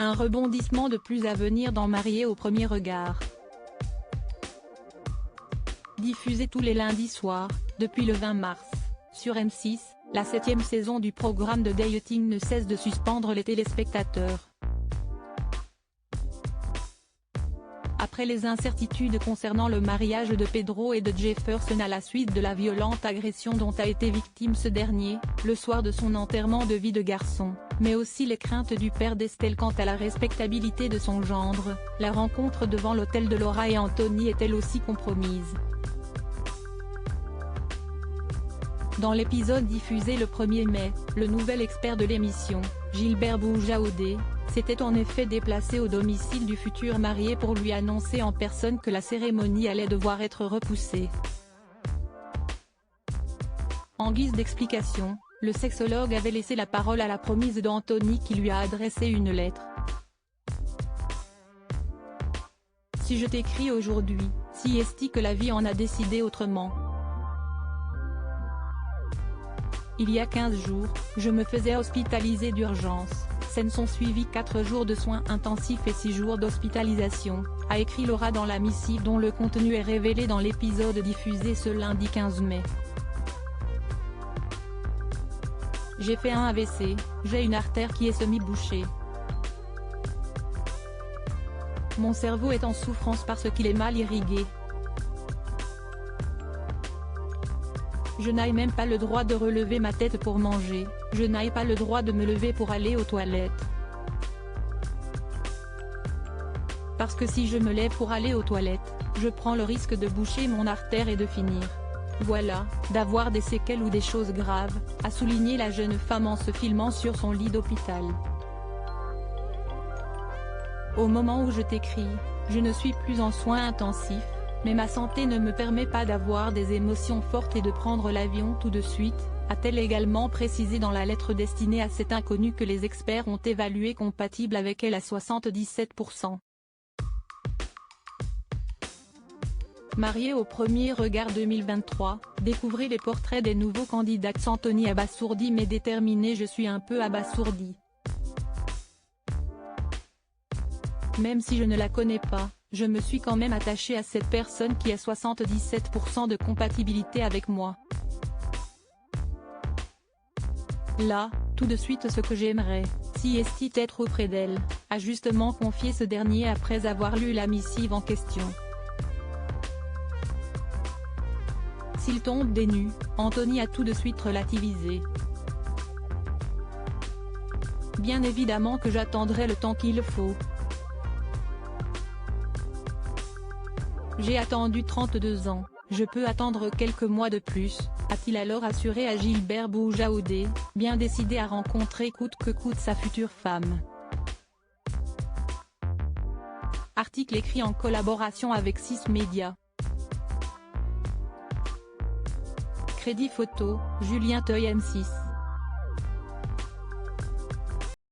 Un rebondissement de plus à venir dans Mariés au premier regard. Diffusé tous les lundis soirs, depuis le 20 mars, sur M6, la 7e saison du programme de dating ne cesse de suspendre les téléspectateurs. Après les incertitudes concernant le mariage de Pedro et de Jefferson à la suite de la violente agression dont a été victime ce dernier, le soir de son enterrement de vie de garçon, mais aussi les craintes du père d'Estelle quant à la respectabilité de son gendre, la rencontre devant l'hôtel de Laura et Anthony est elle aussi compromise. Dans l'épisode diffusé le 1er mai, le nouvel expert de l'émission, Gilbert Boujaoudé, s'était en effet déplacé au domicile du futur marié pour lui annoncer en personne que la cérémonie allait devoir être repoussée. En guise d'explication, le sexologue avait laissé la parole à la promise d'Anthony qui lui a adressé une lettre. Si je t'écris aujourd'hui, si est-il que la vie en a décidé autrement. Il y a 15 jours, je me faisais hospitaliser d'urgence, s'en sont suivis 4 jours de soins intensifs et 6 jours d'hospitalisation, a écrit Laura dans la missive dont le contenu est révélé dans l'épisode diffusé ce lundi 15 mai. J'ai fait un AVC, j'ai une artère qui est semi-bouchée. Mon cerveau est en souffrance parce qu'il est mal irrigué. Je n'ai même pas le droit de relever ma tête pour manger, je n'ai pas le droit de me lever pour aller aux toilettes. Parce que si je me lève pour aller aux toilettes, je prends le risque de boucher mon artère et de finir. Voilà, d'avoir des séquelles ou des choses graves, a souligné la jeune femme en se filmant sur son lit d'hôpital. Au moment où je t'écris, je ne suis plus en soins intensifs, mais ma santé ne me permet pas d'avoir des émotions fortes et de prendre l'avion tout de suite, a-t-elle également précisé dans la lettre destinée à cet inconnu que les experts ont évalué compatible avec elle à 77%. Mariés au premier regard 2023, découvrez les portraits des nouveaux candidats. Anthony abasourdi mais déterminé. Je suis un peu abasourdi. Même si je ne la connais pas, je me suis quand même attaché à cette personne qui a 77% de compatibilité avec moi. Là, tout de suite ce que j'aimerais, si est être auprès d'elle, a justement confié ce dernier après avoir lu la missive en question. S'il tombe des nues, Anthony a tout de suite relativisé. Bien évidemment que j'attendrai le temps qu'il faut. J'ai attendu 32 ans, je peux attendre quelques mois de plus, a-t-il alors assuré à Gilbert Boujaoudé, bien décidé à rencontrer coûte que coûte sa future femme. Article écrit en collaboration avec 6 médias. Crédit photo, Julien Teuil M6.